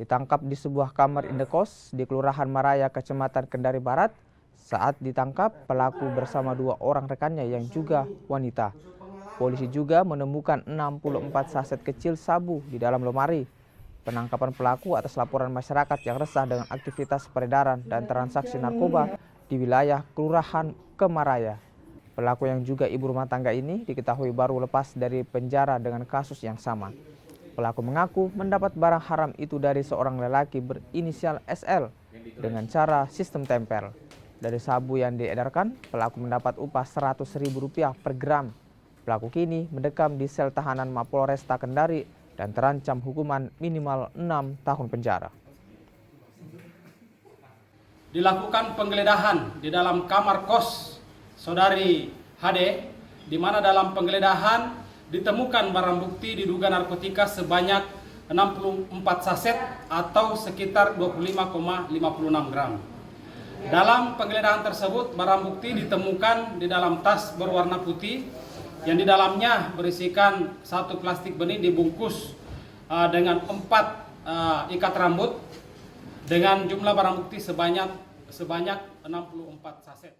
ditangkap di sebuah kamar indekos di Kelurahan Maraya, Kecamatan Kendari Barat. Saat ditangkap, pelaku bersama 2 orang rekannya yang juga wanita. Polisi juga menemukan 64 saset kecil sabu di dalam lemari. Penangkapan pelaku atas laporan masyarakat yang resah dengan aktivitas peredaran dan transaksi narkoba di wilayah Kelurahan Kemaraya. Pelaku yang juga ibu rumah tangga ini diketahui baru lepas dari penjara dengan kasus yang sama. Pelaku mengaku mendapat barang haram itu dari seorang lelaki berinisial SL dengan cara sistem tempel. Dari sabu yang diedarkan, pelaku mendapat upah Rp100.000 per gram. Pelaku kini mendekam di sel tahanan Mapolresta Kendari dan terancam hukuman minimal 6 tahun penjara. Dilakukan penggeledahan di dalam kamar kos saudari HD, di mana dalam penggeledahan ditemukan barang bukti diduga narkotika sebanyak 64 saset atau sekitar 25,56 gram. Dalam penggeledahan tersebut, barang bukti ditemukan di dalam tas berwarna putih yang di dalamnya berisikan 1 plastik benih dibungkus dengan 4 ikat rambut dengan jumlah barang bukti sebanyak 64 saset.